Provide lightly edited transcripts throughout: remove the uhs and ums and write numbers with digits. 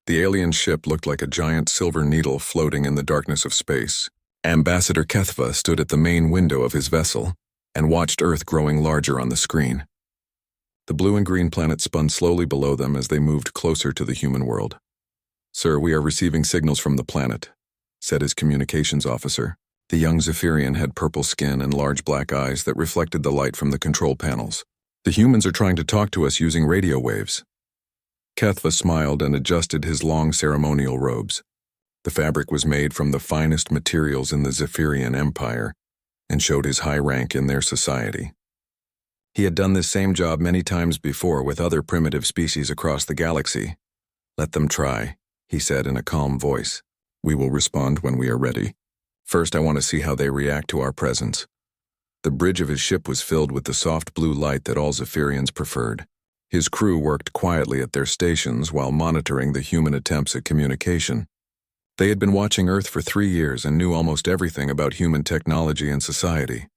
The alien ship looked like a giant silver needle floating in the darkness of space. Ambassador Kethva stood at the main window of his vessel and watched Earth growing larger on the screen. The blue and green planet spun slowly below them as they moved closer to the human world. "Sir, we are receiving signals from the planet," said his communications officer. The young Zephyrian had purple skin and large black eyes that reflected the light from the control panels. "The humans are trying to talk to us using radio waves." Kethva smiled and adjusted his long ceremonial robes. The fabric was made from the finest materials in the Zephyrian Empire and showed his high rank in their society. He had done this same job many times before with other primitive species across the galaxy. "Let them try," he said in a calm voice. "We will respond when we are ready. First, I want to see how they react to our presence." The bridge of his ship was filled with the soft blue light that all Zephyrians preferred. His crew worked quietly at their stations while monitoring the human attempts at communication. They had been watching Earth for 3 years and knew almost everything about human technology and society.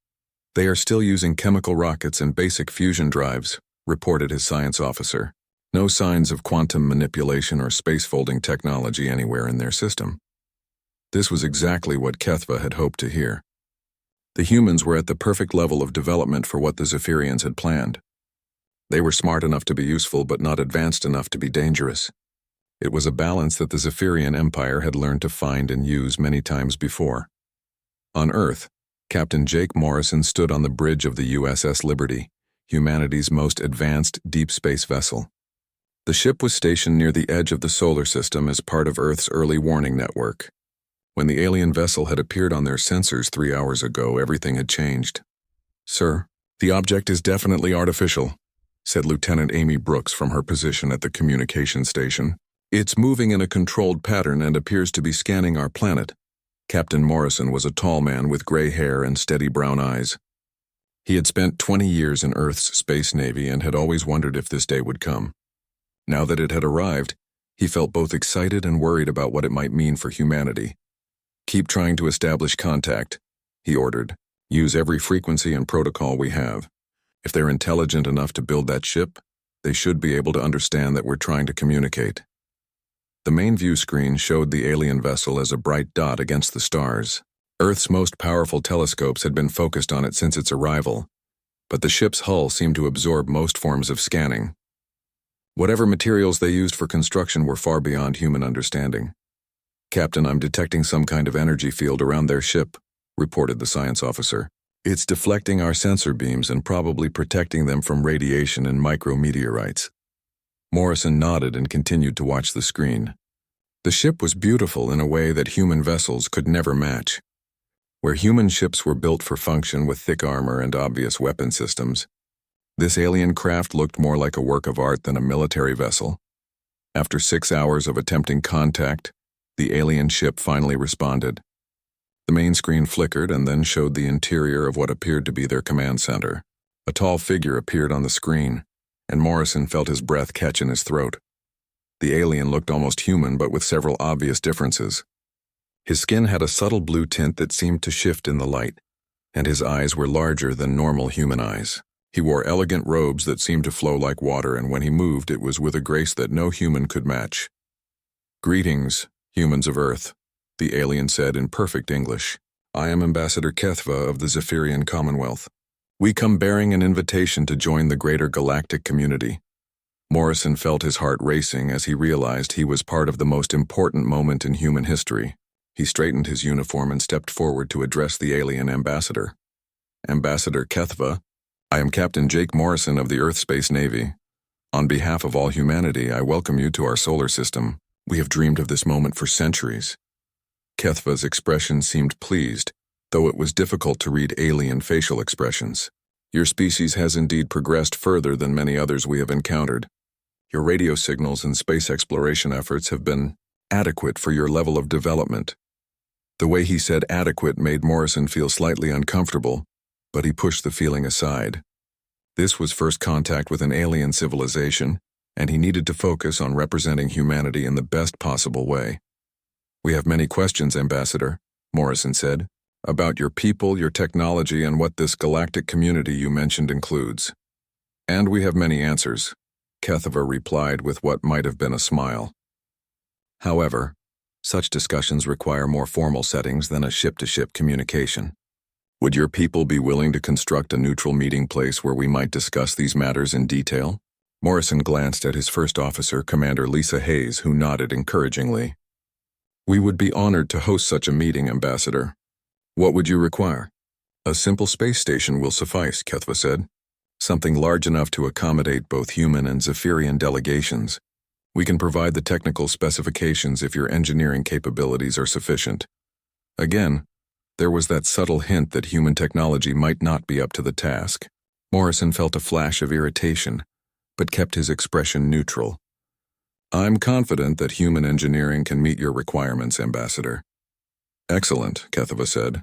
"They are still using chemical rockets and basic fusion drives," reported his science officer. "No signs of quantum manipulation or space-folding technology anywhere in their system." This was exactly what Kethva had hoped to hear. The humans were at the perfect level of development for what the Zephyrians had planned. They were smart enough to be useful but not advanced enough to be dangerous. It was a balance that the Zephyrian Empire had learned to find and use many times before. On Earth, Captain Jake Morrison stood on the bridge of the USS Liberty, humanity's most advanced deep space vessel. The ship was stationed near the edge of the solar system as part of Earth's early warning network. When the alien vessel had appeared on their sensors 3 hours ago, everything had changed. "Sir, the object is definitely artificial," said Lieutenant Amy Brooks from her position at the communication station. "It's moving in a controlled pattern and appears to be scanning our planet." Captain Morrison was a tall man with gray hair and steady brown eyes. He had spent 20 years in Earth's space navy and had always wondered if this day would come. Now that it had arrived, he felt both excited and worried about what it might mean for humanity. "Keep trying to establish contact," he ordered. "Use every frequency and protocol we have. If they're intelligent enough to build that ship, they should be able to understand that we're trying to communicate." The main view screen showed the alien vessel as a bright dot against the stars. Earth's most powerful telescopes had been focused on it since its arrival, but the ship's hull seemed to absorb most forms of scanning. Whatever materials they used for construction were far beyond human understanding. "Captain, I'm detecting some kind of energy field around their ship," reported the science officer. "It's deflecting our sensor beams and probably protecting them from radiation and micrometeorites." Morrison nodded and continued to watch the screen. The ship was beautiful in a way that human vessels could never match. Where human ships were built for function with thick armor and obvious weapon systems, this alien craft looked more like a work of art than a military vessel. After 6 hours of attempting contact, the alien ship finally responded. The main screen flickered and then showed the interior of what appeared to be their command center. A tall figure appeared on the screen, and Morrison felt his breath catch in his throat. The alien looked almost human, but with several obvious differences. His skin had a subtle blue tint that seemed to shift in the light, and his eyes were larger than normal human eyes. He wore elegant robes that seemed to flow like water, and when he moved, it was with a grace that no human could match. "Greetings, humans of Earth," the alien said in perfect English. "I am Ambassador Kethva of the Zephyrian Commonwealth. We come bearing an invitation to join the greater galactic community." Morrison felt his heart racing as he realized he was part of the most important moment in human history. He straightened his uniform and stepped forward to address the alien ambassador. "Ambassador Kethva, I am Captain Jake Morrison of the Earth Space Navy. On behalf of all humanity, I welcome you to our solar system. We have dreamed of this moment for centuries." Kethva's expression seemed pleased, though it was difficult to read alien facial expressions. "Your species has indeed progressed further than many others we have encountered. Your radio signals and space exploration efforts have been adequate for your level of development." The way he said adequate made Morrison feel slightly uncomfortable, but he pushed the feeling aside. This was first contact with an alien civilization, and he needed to focus on representing humanity in the best possible way. "We have many questions, Ambassador," Morrison said, "about your people, your technology, and what this galactic community you mentioned includes." "And we have many answers," Kethva replied with what might have been a smile. However, such discussions require more formal settings than a ship-to-ship communication. Would your people be willing to construct a neutral meeting place where we might discuss these matters in detail? Morrison glanced at his first officer, Commander Lisa Hayes, who nodded encouragingly. We would be honored to host such a meeting, Ambassador. What would you require? A simple space station will suffice, Kethva said. Something large enough to accommodate both human and Zephyrian delegations. We can provide the technical specifications if your engineering capabilities are sufficient. Again, there was that subtle hint that human technology might not be up to the task. Morrison felt a flash of irritation, but kept his expression neutral. I'm confident that human engineering can meet your requirements, Ambassador. Excellent, Kethva said.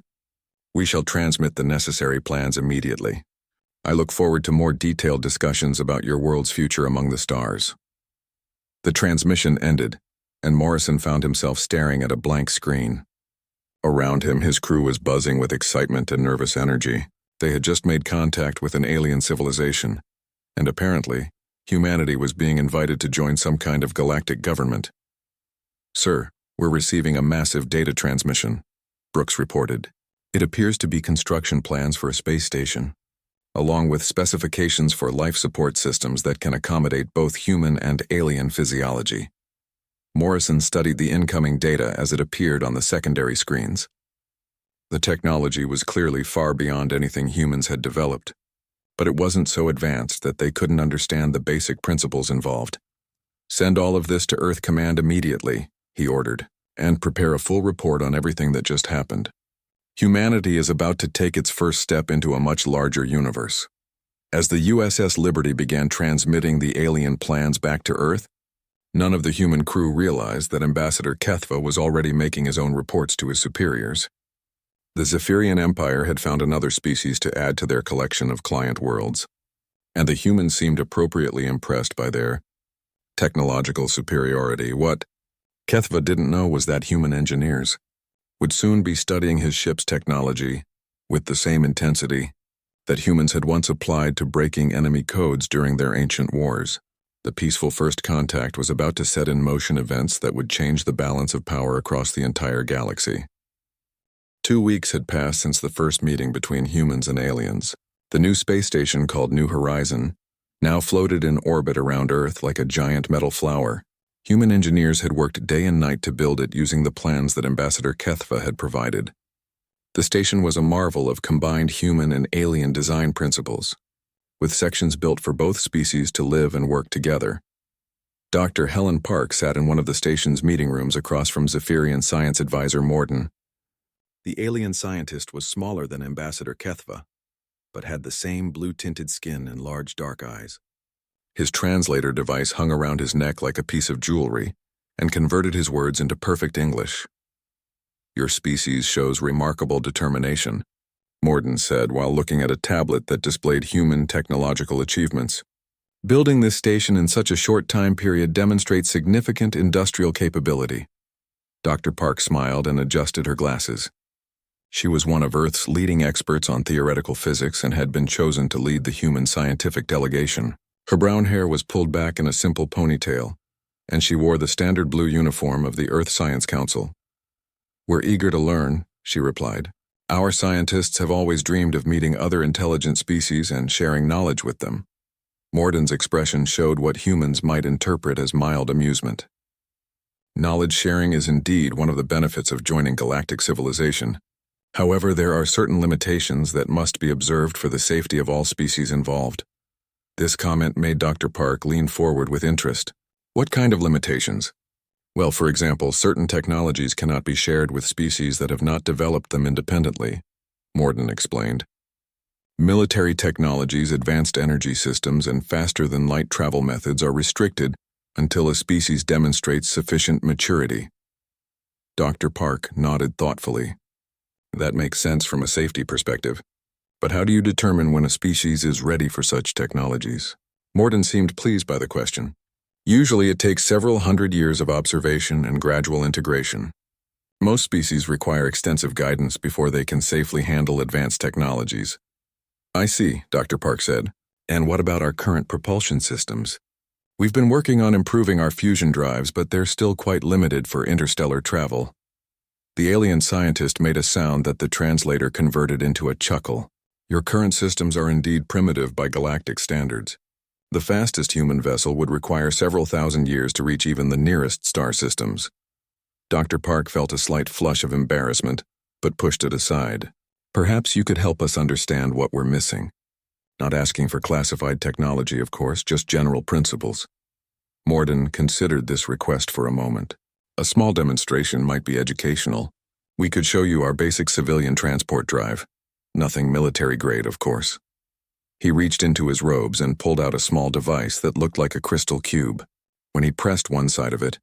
We shall transmit the necessary plans immediately. I look forward to more detailed discussions about your world's future among the stars. The transmission ended, and Morrison found himself staring at a blank screen. Around him, his crew was buzzing with excitement and nervous energy. They had just made contact with an alien civilization, and apparently, humanity was being invited to join some kind of galactic government. Sir, we're receiving a massive data transmission, Brooks reported. It appears to be construction plans for a space station, along with specifications for life support systems that can accommodate both human and alien physiology. Morrison studied the incoming data as it appeared on the secondary screens. The technology was clearly far beyond anything humans had developed, but it wasn't so advanced that they couldn't understand the basic principles involved. Send all of this to Earth Command immediately, he ordered, and prepare a full report on everything that just happened. Humanity is about to take its first step into a much larger universe. As the USS Liberty began transmitting the alien plans back to Earth, none of the human crew realized that Ambassador Kethva was already making his own reports to his superiors. The Zephyrian Empire had found another species to add to their collection of client worlds, and the humans seemed appropriately impressed by their technological superiority. What Kethva didn't know was that human engineers would soon be studying his ship's technology with the same intensity that humans had once applied to breaking enemy codes during their ancient wars. The peaceful first contact was about to set in motion events that would change the balance of power across the entire galaxy. 2 weeks had passed since the first meeting between humans and aliens. The new space station, called New Horizon, now floated in orbit around Earth like a giant metal flower. Human engineers had worked day and night to build it using the plans that Ambassador Kethva had provided. The station was a marvel of combined human and alien design principles, with sections built for both species to live and work together. Dr. Helen Park sat in one of the station's meeting rooms across from Zephyrian science advisor Morden. The alien scientist was smaller than Ambassador Kethva, but had the same blue-tinted skin and large dark eyes. His translator device hung around his neck like a piece of jewelry and converted his words into perfect English. Your species shows remarkable determination, Morden said while looking at a tablet that displayed human technological achievements. Building this station in such a short time period demonstrates significant industrial capability. Dr. Park smiled and adjusted her glasses. She was one of Earth's leading experts on theoretical physics and had been chosen to lead the human scientific delegation. Her brown hair was pulled back in a simple ponytail, and she wore the standard blue uniform of the Earth Science Council. We're eager to learn, she replied. Our scientists have always dreamed of meeting other intelligent species and sharing knowledge with them. Morden's expression showed what humans might interpret as mild amusement. Knowledge sharing is indeed one of the benefits of joining galactic civilization. However, there are certain limitations that must be observed for the safety of all species involved. This comment made Dr. Park lean forward with interest. What kind of limitations? Well, for example, certain technologies cannot be shared with species that have not developed them independently, Morden explained. Military technologies, advanced energy systems, and faster-than-light travel methods are restricted until a species demonstrates sufficient maturity. Dr. Park nodded thoughtfully. That makes sense from a safety perspective. But how do you determine when a species is ready for such technologies? Morden seemed pleased by the question. Usually it takes several hundred years of observation and gradual integration. Most species require extensive guidance before they can safely handle advanced technologies. I see, Dr. Park said. And what about our current propulsion systems? We've been working on improving our fusion drives, but they're still quite limited for interstellar travel. The alien scientist made a sound that the translator converted into a chuckle. Your current systems are indeed primitive by galactic standards. The fastest human vessel would require several thousand years to reach even the nearest star systems. Dr. Park felt a slight flush of embarrassment, but pushed it aside. Perhaps you could help us understand what we're missing. Not asking for classified technology, of course, just general principles. Morden considered this request for a moment. A small demonstration might be educational. We could show you our basic civilian transport drive. Nothing military grade, of course. He reached into his robes and pulled out a small device that looked like a crystal cube. When he pressed one side of it,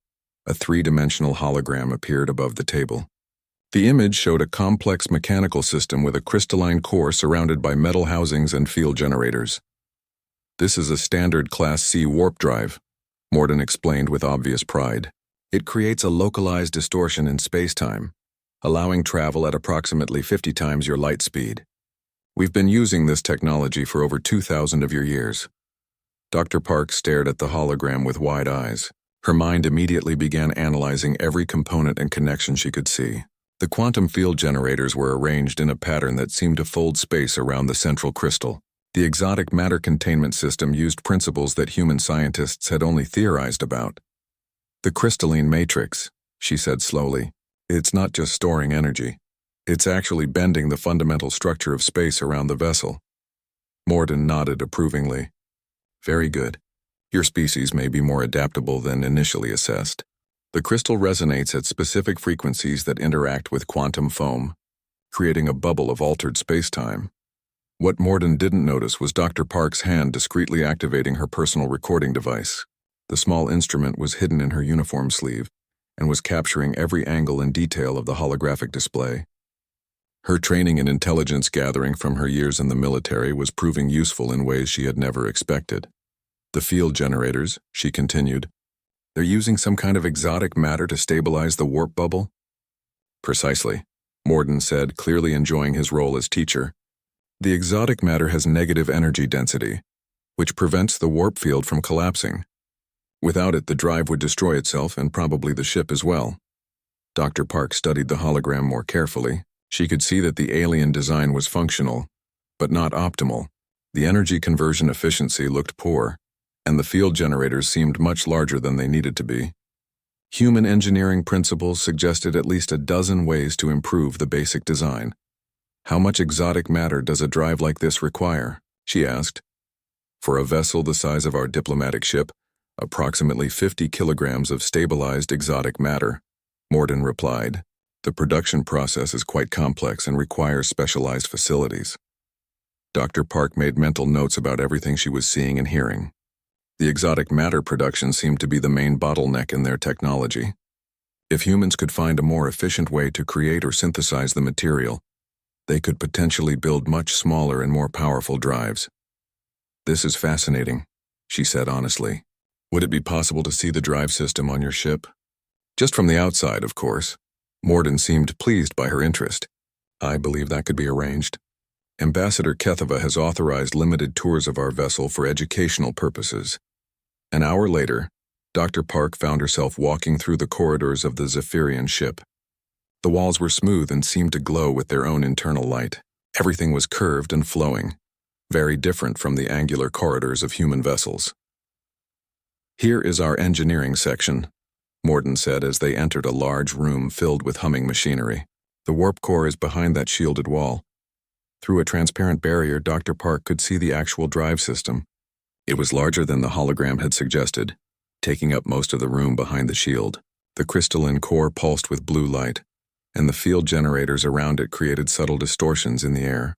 a three-dimensional hologram appeared above the table. The image showed a complex mechanical system with a crystalline core surrounded by metal housings and field generators. This is a standard Class C warp drive, Morden explained with obvious pride. It creates a localized distortion in space-time, allowing travel at approximately 50 times your light speed. We've been using this technology for over 2,000 of your years. Dr. Park stared at the hologram with wide eyes. Her mind immediately began analyzing every component and connection she could see. The quantum field generators were arranged in a pattern that seemed to fold space around the central crystal. The exotic matter containment system used principles that human scientists had only theorized about. The crystalline matrix, she said slowly. It's not just storing energy. It's actually bending the fundamental structure of space around the vessel. Morden nodded approvingly. Very good. Your species may be more adaptable than initially assessed. The crystal resonates at specific frequencies that interact with quantum foam, creating a bubble of altered space-time. What Morden didn't notice was Dr. Park's hand discreetly activating her personal recording device. The small instrument was hidden in her uniform sleeve and was capturing every angle and detail of the holographic display. Her training and intelligence gathering from her years in the military was proving useful in ways she had never expected. The field generators, she continued, they're using some kind of exotic matter to stabilize the warp bubble? Precisely, Morden said, clearly enjoying his role as teacher. The exotic matter has negative energy density, which prevents the warp field from collapsing. Without it, the drive would destroy itself and probably the ship as well. Dr. Park studied the hologram more carefully. She could see that the alien design was functional, but not optimal. The energy conversion efficiency looked poor, and the field generators seemed much larger than they needed to be. Human engineering principles suggested at least a dozen ways to improve the basic design. How much exotic matter does a drive like this require? She asked. For a vessel the size of our diplomatic ship, approximately 50 kilograms of stabilized exotic matter, Morden replied. The production process is quite complex and requires specialized facilities. Dr. Park made mental notes about everything she was seeing and hearing. The exotic matter production seemed to be the main bottleneck in their technology. If humans could find a more efficient way to create or synthesize the material, they could potentially build much smaller and more powerful drives. This is fascinating, she said honestly. Would it be possible to see the drive system on your ship? Just from the outside, of course. Morden seemed pleased by her interest. I believe that could be arranged. Ambassador Ketheva has authorized limited tours of our vessel for educational purposes. An hour later, Dr. Park found herself walking through the corridors of the Zephyrian ship. The walls were smooth and seemed to glow with their own internal light. Everything was curved and flowing, very different from the angular corridors of human vessels. Here is our engineering section, Morden said as they entered a large room filled with humming machinery. The warp core is behind that shielded wall. Through a transparent barrier, Dr. Park could see the actual drive system. It was larger than the hologram had suggested, taking up most of the room behind the shield. The crystalline core pulsed with blue light, and the field generators around it created subtle distortions in the air.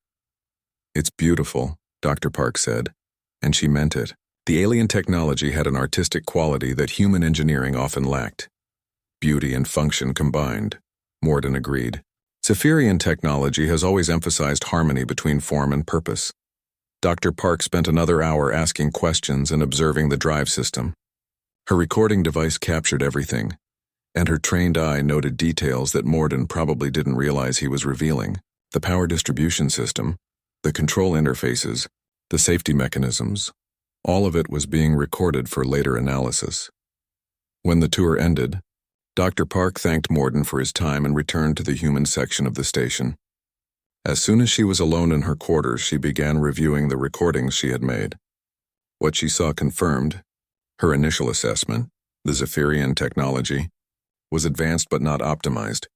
It's beautiful, Dr. Park said, and she meant it. The alien technology had an artistic quality that human engineering often lacked. Beauty and function combined, Morden agreed. Zephyrian technology has always emphasized harmony between form and purpose. Dr. Park spent another hour asking questions and observing the drive system. Her recording device captured everything, and her trained eye noted details that Morden probably didn't realize he was revealing. The power distribution system, the control interfaces, the safety mechanisms. All of it was being recorded for later analysis. When the tour ended, Dr. Park thanked Morden for his time and returned to the human section of the station. As soon as she was alone in her quarters, she began reviewing the recordings she had made. What she saw confirmed her initial assessment, the Zephyrian technology, was advanced but not optimized.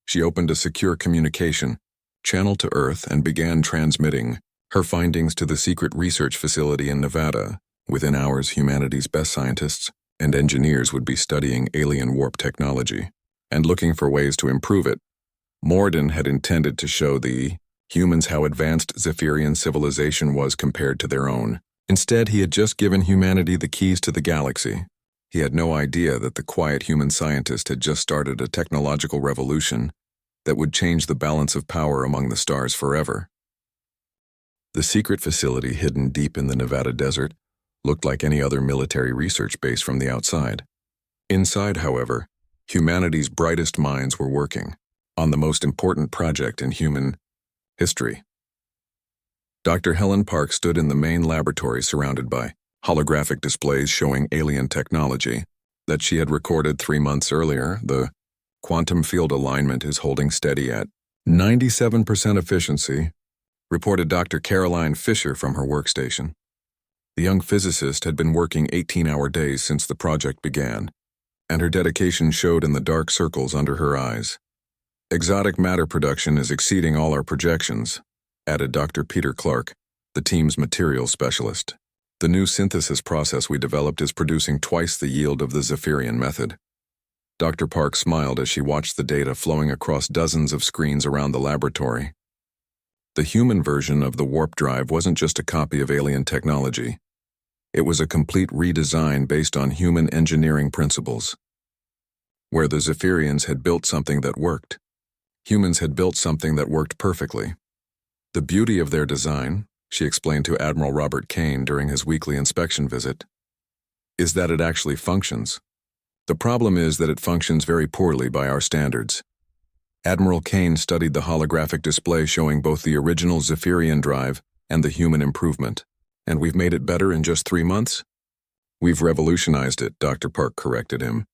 She opened a secure communication channel to Earth and began transmitting her findings to the secret research facility in Nevada. Within hours, humanity's best scientists and engineers would be studying alien warp technology and looking for ways to improve it. Morden had intended to show the humans how advanced Zephyrian civilization was compared to their own. Instead, he had just given humanity the keys to the galaxy. He had no idea that the quiet human scientist had just started a technological revolution that would change the balance of power among the stars forever. The secret facility, hidden deep in the Nevada desert, looked like any other military research base from the outside. Inside, however, humanity's brightest minds were working on the most important project in human history. Dr. Helen Park stood in the main laboratory surrounded by holographic displays showing alien technology that she had recorded 3 months earlier. The quantum field alignment is holding steady at 97% efficiency, reported Dr. Caroline Fisher from her workstation. The young physicist had been working 18-hour days since the project began, and her dedication showed in the dark circles under her eyes. Exotic matter production is exceeding all our projections, added Dr. Peter Clark, the team's materials specialist. The new synthesis process we developed is producing twice the yield of the Zephyrian method. Dr. Park smiled as she watched the data flowing across dozens of screens around the laboratory. The human version of the warp drive wasn't just a copy of alien technology. It was a complete redesign based on human engineering principles. Where the Zephyrians had built something that worked, humans had built something that worked perfectly. The beauty of their design, she explained to Admiral Robert Kane during his weekly inspection visit, is that it actually functions. The problem is that it functions very poorly by our standards. Admiral Kane studied the holographic display showing both the original Zephyrian drive and the human improvement. And we've made it better in just 3 months? We've revolutionized it, Dr. Park corrected him.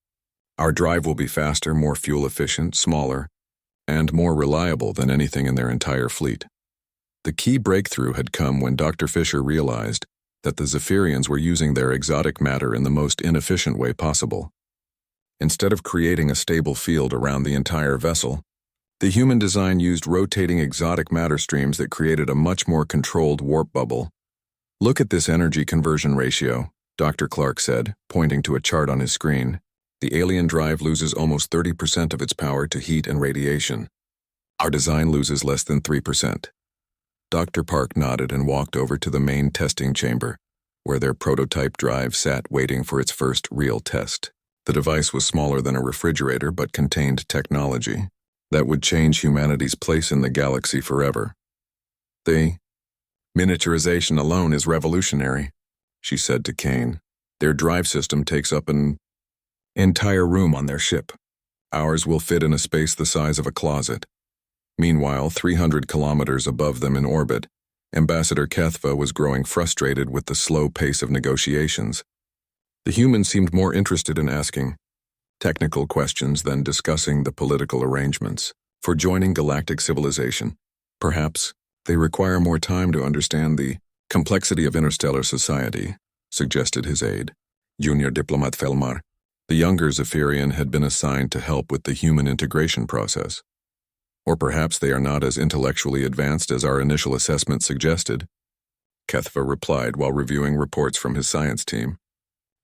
Our drive will be faster, more fuel efficient, smaller, and more reliable than anything in their entire fleet. The key breakthrough had come when Dr. Fisher realized that the Zephyrians were using their exotic matter in the most inefficient way possible. Instead of creating a stable field around the entire vessel, the human design used rotating exotic matter streams that created a much more controlled warp bubble. Look at this energy conversion ratio, Dr. Clark said, pointing to a chart on his screen. The alien drive loses almost 30% of its power to heat and radiation. Our design loses less than 3%. Dr. Park nodded and walked over to the main testing chamber, where their prototype drive sat waiting for its first real test. The device was smaller than a refrigerator but contained technology that would change humanity's place in the galaxy forever. The miniaturization alone is revolutionary, she said to Kane. Their drive system takes up an entire room on their ship. Ours will fit in a space the size of a closet. Meanwhile, 300 kilometers above them in orbit, Ambassador Kethva was growing frustrated with the slow pace of negotiations. The human seemed more interested in asking technical questions than discussing the political arrangements for joining galactic civilization. Perhaps they require more time to understand the complexity of interstellar society, suggested his aide, Junior Diplomat Felmar. The younger Zephyrian had been assigned to help with the human integration process. Or perhaps they are not as intellectually advanced as our initial assessment suggested, Kethva replied while reviewing reports from his science team.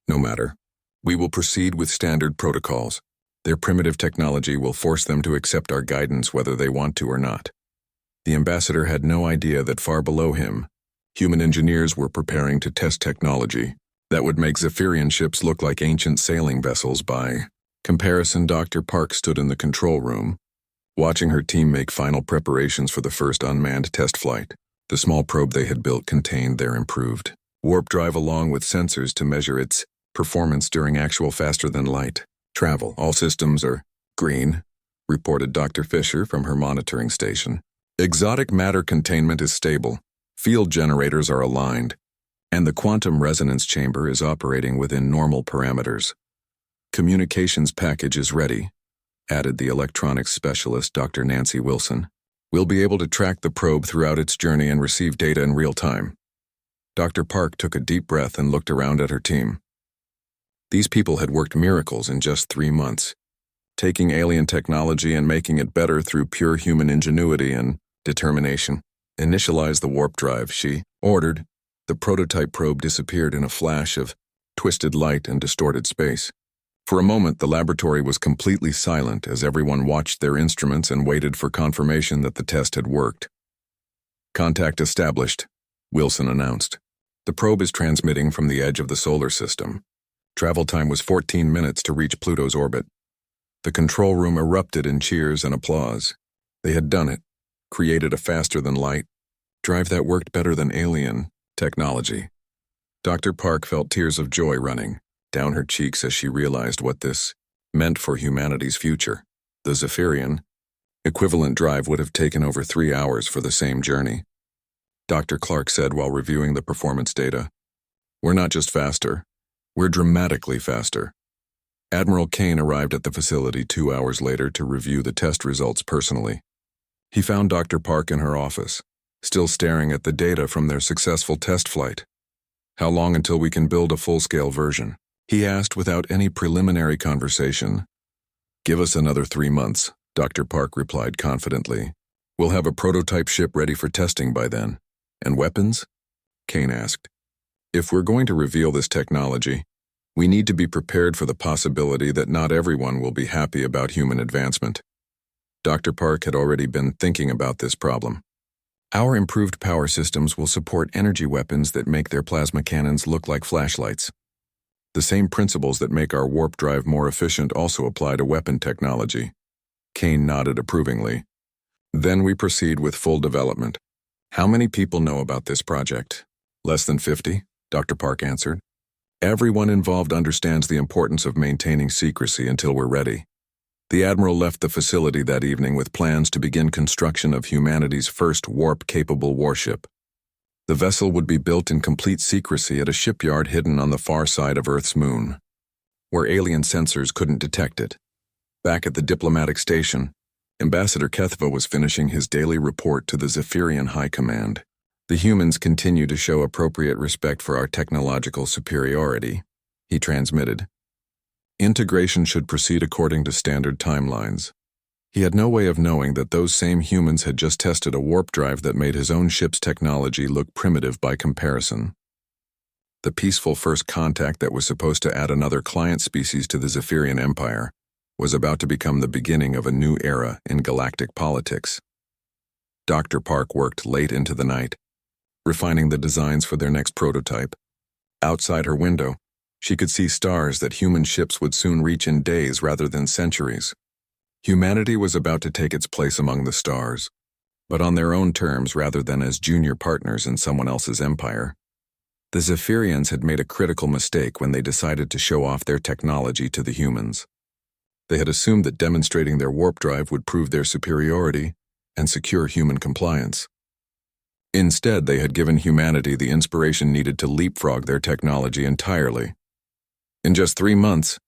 No matter. We will proceed with standard protocols. Their primitive technology will force them to accept our guidance whether they want to or not. The ambassador had no idea that far below him, human engineers were preparing to test technology that would make Zephyrian ships look like ancient sailing vessels. By comparison, Dr. Park stood in the control room, watching her team make final preparations for the first unmanned test flight. The small probe they had built contained their improved warp drive along with sensors to measure its performance during actual faster-than-light travel. All systems are green, reported Dr. Fisher from her monitoring station. Exotic matter containment is stable. Field generators are aligned. and the quantum resonance chamber is operating within normal parameters. Communications package is ready, added the electronics specialist Dr. Nancy Wilson. We'll be able to track the probe throughout its journey and receive data in real time. Dr. Park took a deep breath and looked around at her team. These people had worked miracles in just 3 months, taking alien technology and making it better through pure human ingenuity and determination. Initialize the warp drive, she ordered. The prototype probe disappeared in a flash of twisted light and distorted space. For a moment, the laboratory was completely silent as everyone watched their instruments and waited for confirmation that the test had worked. Contact established, Wilson announced. The probe is transmitting from the edge of the solar system. Travel time was 14 minutes to reach Pluto's orbit. The control room erupted in cheers and applause. They had done it, created a faster-than-light drive that worked better than alien technology. Dr. Park felt tears of joy running down her cheeks as she realized what this meant for humanity's future. The Zephyrian equivalent drive would have taken over 3 hours for the same journey. Dr. Clark said while reviewing the performance data, "We're not just faster, we're dramatically faster." Admiral Kane arrived at the facility 2 hours later to review the test results personally. He found Dr. Park in her office, still staring at the data from their successful test flight. "How long until we can build a full-scale version?" he asked without any preliminary conversation. "Give us another 3 months, Dr. Park replied confidently. "We'll have a prototype ship ready for testing by then." "And weapons?" Kane asked. "If we're going to reveal this technology, we need to be prepared for the possibility that not everyone will be happy about human advancement." Dr. Park had already been thinking about this problem. "Our improved power systems will support energy weapons that make their plasma cannons look like flashlights. The same principles that make our warp drive more efficient also apply to weapon technology." Kane nodded approvingly. "Then we proceed with full development." "How many people know about this project?" "Less than 50, Dr. Park answered. "Everyone involved understands the importance of maintaining secrecy until we're ready." The Admiral left the facility that evening with plans to begin construction of humanity's first warp-capable warship. The vessel would be built in complete secrecy at a shipyard hidden on the far side of Earth's moon, where alien sensors couldn't detect it. Back at the diplomatic station, Ambassador Kethva was finishing his daily report to the Zephyrian High Command. "The humans continue to show appropriate respect for our technological superiority," he transmitted. "Integration should proceed according to standard timelines." He had no way of knowing that those same humans had just tested a warp drive that made his own ship's technology look primitive by comparison. The peaceful first contact that was supposed to add another client species to the Zephyrian Empire was about to become the beginning of a new era in galactic politics. Dr. Park worked late into the night, refining the designs for their next prototype. Outside her window, she could see stars that human ships would soon reach in days rather than centuries. Humanity was about to take its place among the stars, but on their own terms rather than as junior partners in someone else's empire. The Zephyrians had made a critical mistake when they decided to show off their technology to the humans. They had assumed that demonstrating their warp drive would prove their superiority and secure human compliance. Instead, they had given humanity the inspiration needed to leapfrog their technology entirely. In just 3 months,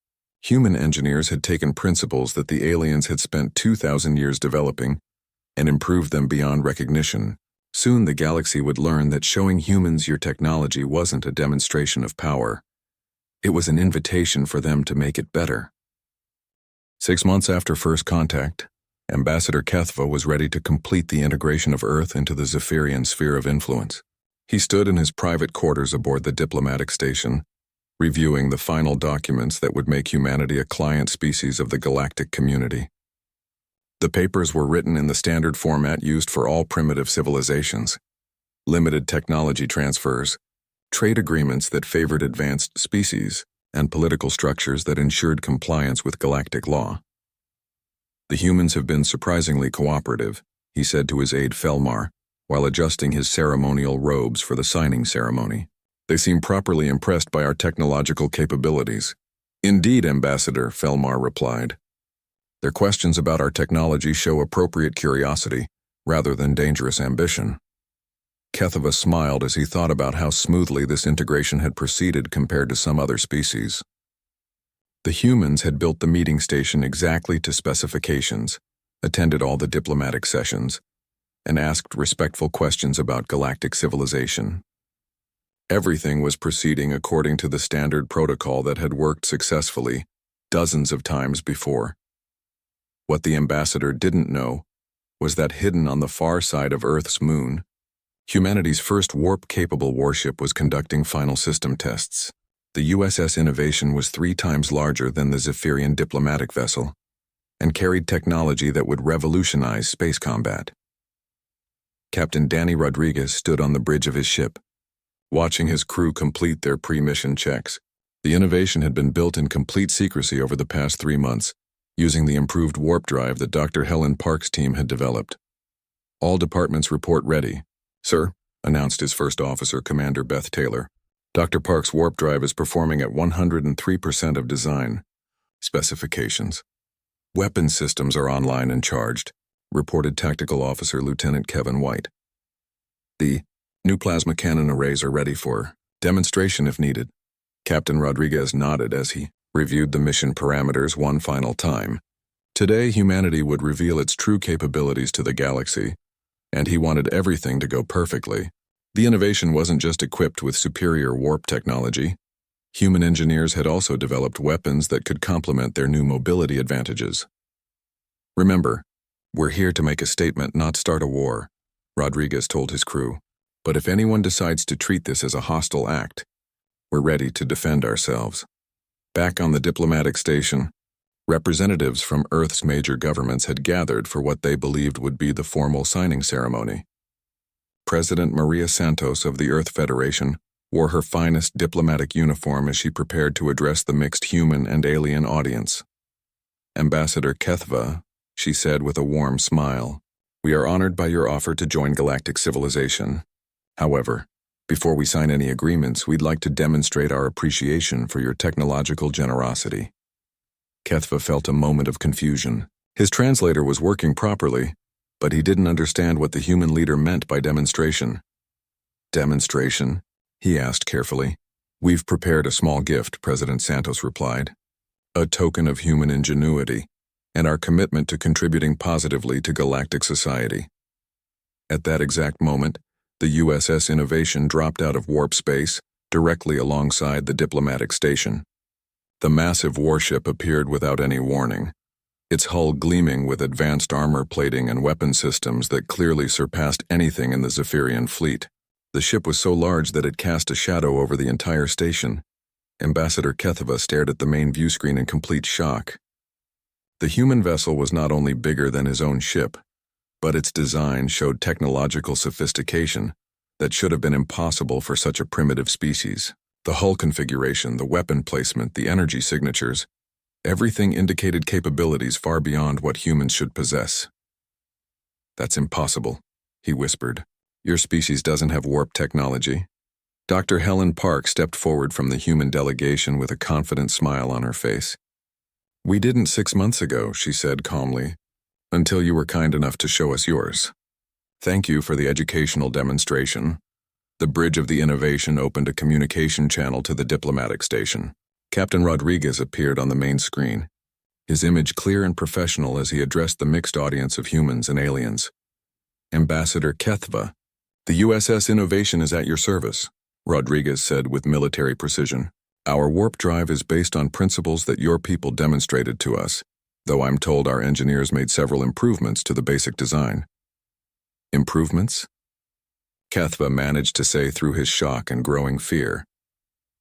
human engineers had taken principles that the aliens had spent 2,000 years developing and improved them beyond recognition. Soon the galaxy would learn that showing humans your technology wasn't a demonstration of power. It was an invitation for them to make it better. 6 months after first contact, Ambassador Kethva was ready to complete the integration of Earth into the Zephyrian sphere of influence. He stood in his private quarters aboard the diplomatic station, reviewing the final documents that would make humanity a client species of the galactic community. The papers were written in the standard format used for all primitive civilizations: limited technology transfers, trade agreements that favored advanced species, and political structures that ensured compliance with galactic law. "The humans have been surprisingly cooperative," he said to his aide Felmar, while adjusting his ceremonial robes for the signing ceremony. "They seem properly impressed by our technological capabilities." "Indeed, Ambassador," Felmar replied. "Their questions about our technology show appropriate curiosity, rather than dangerous ambition." Kethva smiled as he thought about how smoothly this integration had proceeded compared to some other species. The humans had built the meeting station exactly to specifications, attended all the diplomatic sessions, and asked respectful questions about galactic civilization. Everything was proceeding according to the standard protocol that had worked successfully dozens of times before. What the ambassador didn't know was that hidden on the far side of Earth's moon, humanity's first warp-capable warship was conducting final system tests. The USS Innovation was 3 times larger than the Zephyrian diplomatic vessel and carried technology that would revolutionize space combat. Captain Danny Rodriguez stood on the bridge of his ship, watching his crew complete their pre-mission checks. The Innovation had been built in complete secrecy over the past 3 months, using the improved warp drive that Dr. Helen Park's team had developed. All departments report ready, sir, announced his first officer, Commander Beth Taylor. Dr. Park's warp drive is performing at 103% of design specifications. Weapon systems are online and charged, reported Tactical Officer Lieutenant Kevin White. The new plasma cannon arrays are ready for demonstration if needed. Captain Rodriguez nodded as he reviewed the mission parameters one final time. Today, humanity would reveal its true capabilities to the galaxy, and he wanted everything to go perfectly. The Innovation wasn't just equipped with superior warp technology. Human engineers had also developed weapons that could complement their new mobility advantages. Remember, we're here to make a statement, not start a war, Rodriguez told his crew. But if anyone decides to treat this as a hostile act, we're ready to defend ourselves. Back on the diplomatic station, representatives from Earth's major governments had gathered for what they believed would be the formal signing ceremony. President Maria Santos of the Earth Federation wore her finest diplomatic uniform as she prepared to address the mixed human and alien audience. Ambassador Kethva, she said with a warm smile, "We are honored by your offer to join galactic civilization. However, before we sign any agreements, we'd like to demonstrate our appreciation for your technological generosity." Kethva felt a moment of confusion. His translator was working properly, but he didn't understand what the human leader meant by demonstration. "Demonstration?" he asked carefully. "We've prepared a small gift," President Santos replied. "A token of human ingenuity and our commitment to contributing positively to galactic society." At that exact moment, the USS Innovation dropped out of warp space, directly alongside the diplomatic station. The massive warship appeared without any warning, its hull gleaming with advanced armor plating and weapon systems that clearly surpassed anything in the Zephyrian fleet. The ship was so large that it cast a shadow over the entire station. Ambassador Kethva stared at the main view screen in complete shock. The human vessel was not only bigger than his own ship, but its design showed technological sophistication that should have been impossible for such a primitive species. The hull configuration, the weapon placement, the energy signatures, everything indicated capabilities far beyond what humans should possess. "That's impossible," he whispered. "Your species doesn't have warp technology." Dr. Helen Park stepped forward from the human delegation with a confident smile on her face. "We didn't 6 months ago," she said calmly, "until you were kind enough to show us yours. Thank you for the educational demonstration." The bridge of the Innovation opened a communication channel to the diplomatic station. Captain Rodriguez appeared on the main screen, his image clear and professional as he addressed the mixed audience of humans and aliens. "Ambassador Kethva, the USS Innovation is at your service," Rodriguez said with military precision. "Our warp drive is based on principles that your people demonstrated to us, though I'm told our engineers made several improvements to the basic design." "Improvements?" Kethva managed to say through his shock and growing fear.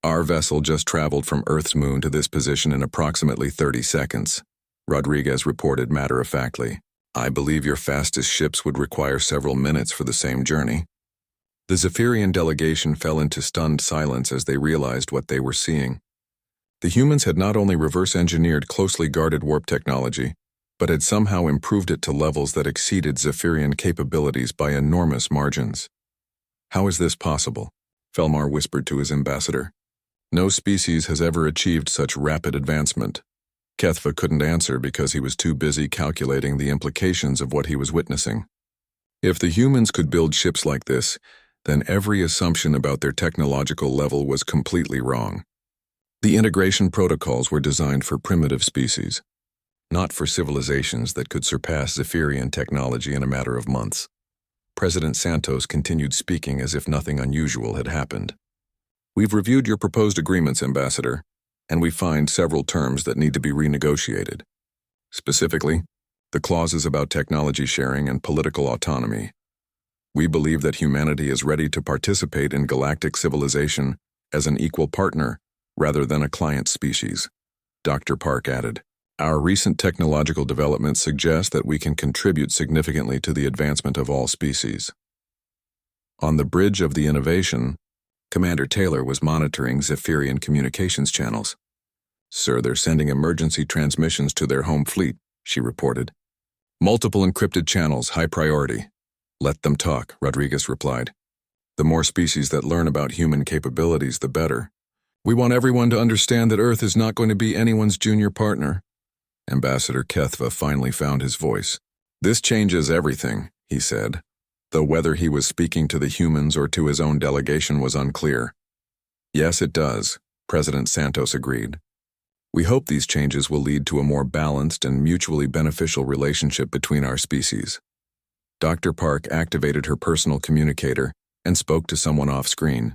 "Our vessel just traveled from Earth's moon to this position in approximately 30 seconds, Rodriguez reported matter-of-factly. "I believe your fastest ships would require several minutes for the same journey." The Zephyrian delegation fell into stunned silence as they realized what they were seeing. The humans had not only reverse-engineered closely guarded warp technology, but had somehow improved it to levels that exceeded Zephyrian capabilities by enormous margins. "How is this possible?" Felmar whispered to his ambassador. "No species has ever achieved such rapid advancement." Kethva couldn't answer because he was too busy calculating the implications of what he was witnessing. If the humans could build ships like this, then every assumption about their technological level was completely wrong. The integration protocols were designed for primitive species, not for civilizations that could surpass Zephyrian technology in a matter of months. President Santos continued speaking as if nothing unusual had happened. "We've reviewed your proposed agreements, Ambassador, and we find several terms that need to be renegotiated. Specifically, the clauses about technology sharing and political autonomy. We believe that humanity is ready to participate in galactic civilization as an equal partner rather than a client species," Dr. Park added. "Our recent technological developments suggest that we can contribute significantly to the advancement of all species." On the bridge of the innovation, Commander Taylor was monitoring Zephyrian communications channels. "Sir, they're sending emergency transmissions to their home fleet," she reported. "Multiple encrypted channels, high priority." "Let them talk," Rodriguez replied. "The more species that learn about human capabilities, the better. We want everyone to understand that Earth is not going to be anyone's junior partner." Ambassador Kethva finally found his voice. "This changes everything," he said, though whether he was speaking to the humans or to his own delegation was unclear. "Yes, it does," President Santos agreed. "We hope these changes will lead to a more balanced and mutually beneficial relationship between our species." Dr. Park activated her personal communicator and spoke to someone off-screen.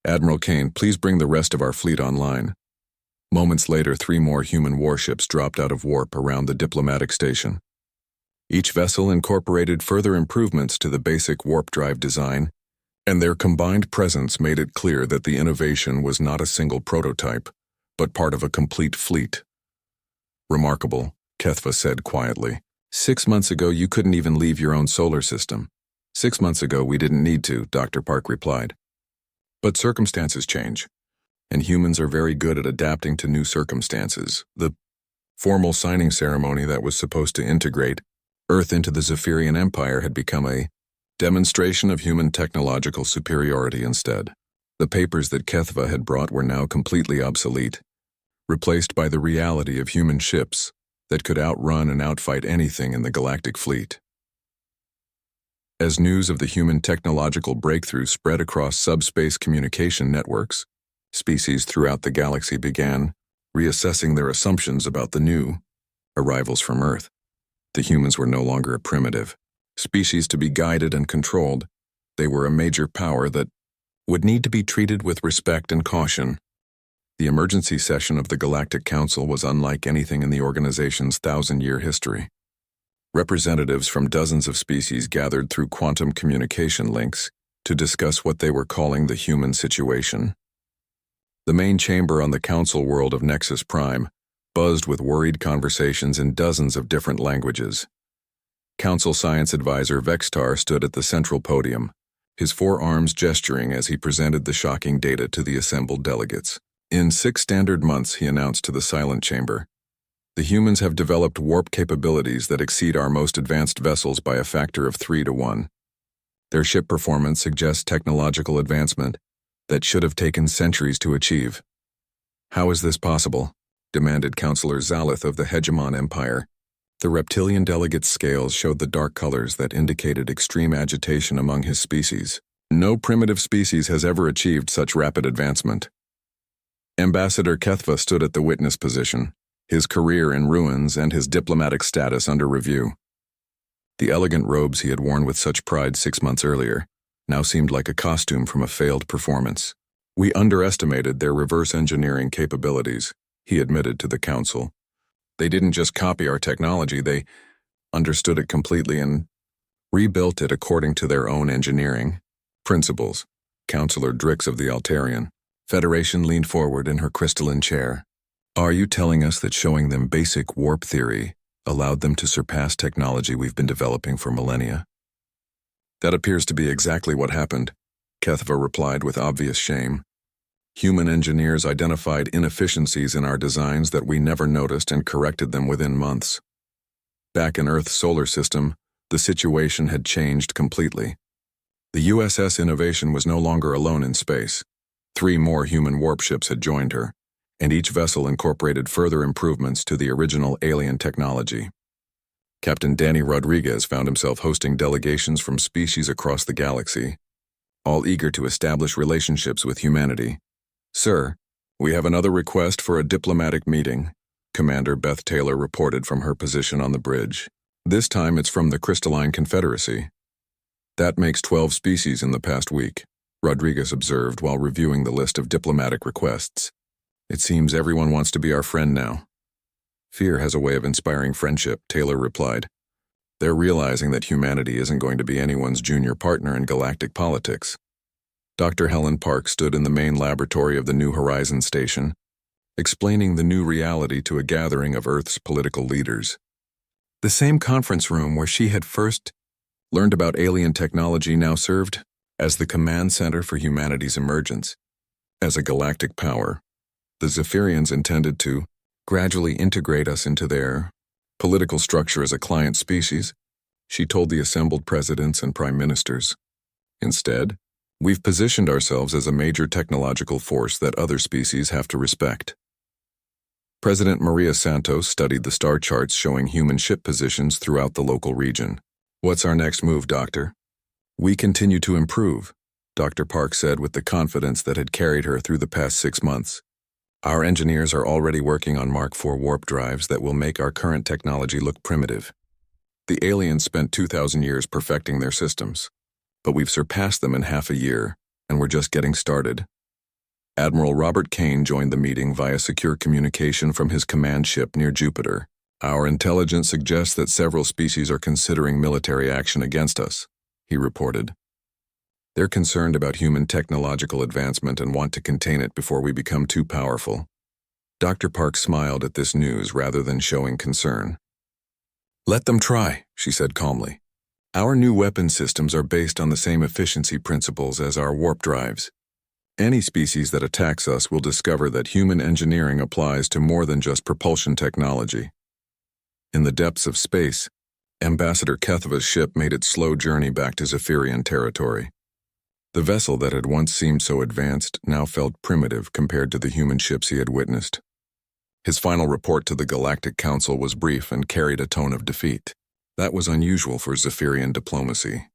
"Admiral Kane, please bring the rest of our fleet online." Moments later, 3 more human warships dropped out of warp around the diplomatic station. Each vessel incorporated further improvements to the basic warp drive design, and their combined presence made it clear that the innovation was not a single prototype, but part of a complete fleet. "Remarkable," Kethva said quietly. 6 months ago, you couldn't even leave your own solar system." 6 months ago, we didn't need to," Dr. Park replied. "But circumstances change, and humans are very good at adapting to new circumstances." The formal signing ceremony that was supposed to integrate Earth into the Zephyrian Empire had become a demonstration of human technological superiority instead. The papers that Kethva had brought were now completely obsolete, replaced by the reality of human ships that could outrun and outfight anything in the galactic fleet. As news of the human technological breakthrough spread across subspace communication networks, species throughout the galaxy began reassessing their assumptions about the new arrivals from Earth. The humans were no longer a primitive species to be guided and controlled. They were a major power that would need to be treated with respect and caution. The emergency session of the Galactic Council was unlike anything in the organization's 1,000-year history. Representatives from dozens of species gathered through quantum communication links to discuss what they were calling the human situation. The main chamber on the council world of Nexus Prime buzzed with worried conversations in dozens of different languages. Council Science Advisor Vextar stood at the central podium, his 4 arms gesturing as he presented the shocking data to the assembled delegates. "In 6 standard months," he announced to the silent chamber, "the humans have developed warp capabilities that exceed our most advanced vessels by a factor of 3 to 1. Their ship performance suggests technological advancement that should have taken centuries to achieve." "How is this possible?" demanded Councillor Zalith of the Hegemon Empire. The reptilian delegate's scales showed the dark colors that indicated extreme agitation among his species. "No primitive species has ever achieved such rapid advancement." Ambassador Kethva stood at the witness position, his career in ruins and his diplomatic status under review. The elegant robes he had worn with such pride 6 months earlier now seemed like a costume from a failed performance. "We underestimated their reverse engineering capabilities," he admitted to the council. "They didn't just copy our technology, they understood it completely and rebuilt it according to their own engineering principles." Councillor Drix of the Altarian Federation leaned forward in her crystalline chair. "Are you telling us that showing them basic warp theory allowed them to surpass technology we've been developing for millennia?" "That appears to be exactly what happened," Kethva replied with obvious shame. "Human engineers identified inefficiencies in our designs that we never noticed and corrected them within months. Back in Earth's solar system, the situation had changed completely. The USS Innovation was no longer alone in space. 3 more human warp ships had joined her, and each vessel incorporated further improvements to the original alien technology. Captain Danny Rodriguez found himself hosting delegations from species across the galaxy, all eager to establish relationships with humanity. "Sir, we have another request for a diplomatic meeting," Commander Beth Taylor reported from her position on the bridge. "This time it's from the Crystalline Confederacy." "That makes 12 species in the past week," Rodriguez observed while reviewing the list of diplomatic requests. "It seems everyone wants to be our friend now." "Fear has a way of inspiring friendship," Taylor replied. "They're realizing that humanity isn't going to be anyone's junior partner in galactic politics." Dr. Helen Park stood in the main laboratory of the New Horizons station, explaining the new reality to a gathering of Earth's political leaders. The same conference room where she had first learned about alien technology now served as the command center for humanity's emergence. As a galactic power, the Zephyrians intended to gradually integrate us into their political structure as a client species, she told the assembled presidents and prime ministers. "Instead, we've positioned ourselves as a major technological force that other species have to respect." President Maria Santos studied the star charts showing human ship positions throughout the local region. "What's our next move, Doctor?" "We continue to improve," Dr. Park said with the confidence that had carried her through the past 6 months. "Our engineers are already working on Mark IV warp drives that will make our current technology look primitive. The aliens spent 2,000 years perfecting their systems, but we've surpassed them in half a year, and we're just getting started." Admiral Robert Kane joined the meeting via secure communication from his command ship near Jupiter. "Our intelligence suggests that several species are considering military action against us," he reported. "They're concerned about human technological advancement and want to contain it before we become too powerful." Dr. Park smiled at this news rather than showing concern. "Let them try," she said calmly. "Our new weapon systems are based on the same efficiency principles as our warp drives. Any species that attacks us will discover that human engineering applies to more than just propulsion technology." In the depths of space, Ambassador Kethva's ship made its slow journey back to Zephyrian territory. The vessel that had once seemed so advanced now felt primitive compared to the human ships he had witnessed. His final report to the Galactic Council was brief and carried a tone of defeat. That was unusual for Zephyrian diplomacy.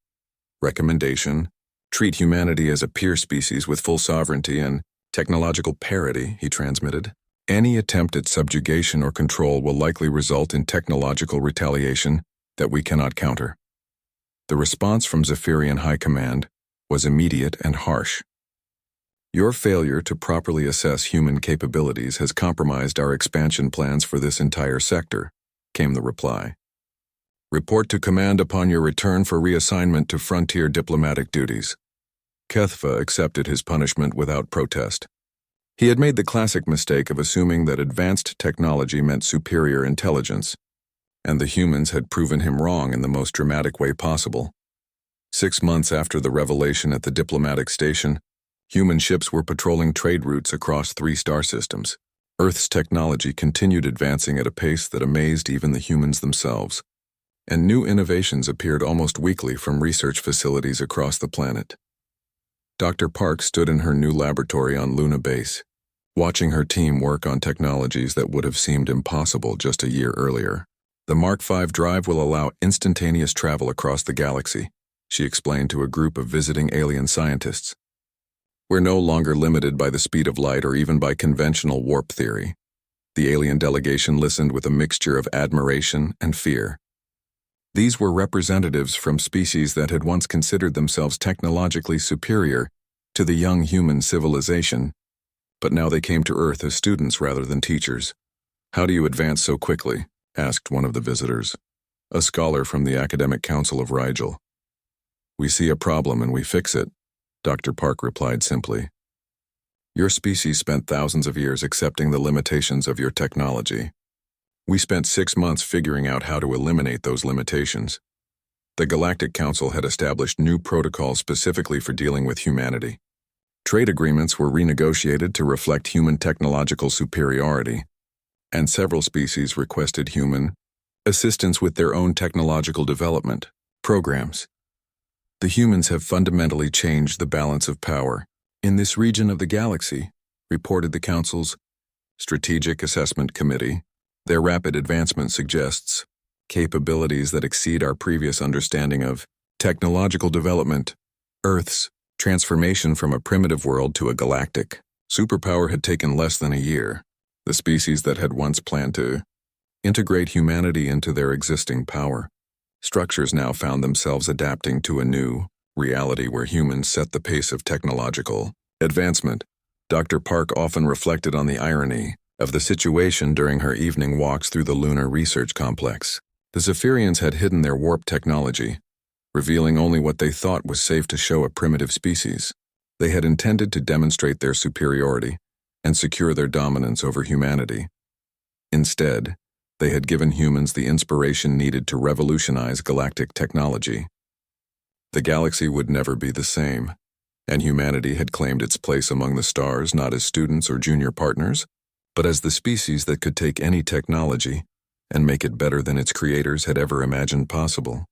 Recommendation: treat humanity as a peer species with full sovereignty and technological parity, he transmitted. Any attempt at subjugation or control will likely result in technological retaliation that we cannot counter. The response from Zephyrian High Command was immediate and harsh. "Your failure to properly assess human capabilities has compromised our expansion plans for this entire sector," came the reply. "Report to command upon your return for reassignment to frontier diplomatic duties." Kethva accepted his punishment without protest. He had made the classic mistake of assuming that advanced technology meant superior intelligence, and the humans had proven him wrong in the most dramatic way possible. 6 months after the revelation at the diplomatic station, human ships were patrolling trade routes across 3 star systems. Earth's technology continued advancing at a pace that amazed even the humans themselves, and new innovations appeared almost weekly from research facilities across the planet. Dr. Park stood in her new laboratory on Luna Base, watching her team work on technologies that would have seemed impossible just a year earlier. "The Mark V drive will allow instantaneous travel across the galaxy," she explained to a group of visiting alien scientists. "We're no longer limited by the speed of light or even by conventional warp theory." The alien delegation listened with a mixture of admiration and fear. These were representatives from species that had once considered themselves technologically superior to the young human civilization, but now they came to Earth as students rather than teachers. "How do you advance so quickly?" asked one of the visitors, a scholar from the Academic Council of Rigel. "We see a problem and we fix it," Dr. Park replied simply. "Your species spent thousands of years accepting the limitations of your technology. We spent 6 months figuring out how to eliminate those limitations. The Galactic Council had established new protocols specifically for dealing with humanity. Trade agreements were renegotiated to reflect human technological superiority, and several species requested human assistance with their own technological development programs. The humans have fundamentally changed the balance of power in this region of the galaxy," reported the Council's Strategic Assessment Committee. "Their rapid advancement suggests capabilities that exceed our previous understanding of technological development. Earth's Transformation from a primitive world to a galactic superpower had taken less than a year. The species that had once planned to integrate humanity into their existing power structures now found themselves adapting to a new reality where humans set the pace of technological advancement. Dr. Park often reflected on the irony of the situation during her evening walks through the lunar research complex. The Zephyrians had hidden their warp technology, revealing only what they thought was safe to show a primitive species. They had intended to demonstrate their superiority and secure their dominance over humanity. Instead, they had given humans the inspiration needed to revolutionize galactic technology. The galaxy would never be the same, and humanity had claimed its place among the stars not as students or junior partners, but as the species that could take any technology and make it better than its creators had ever imagined possible.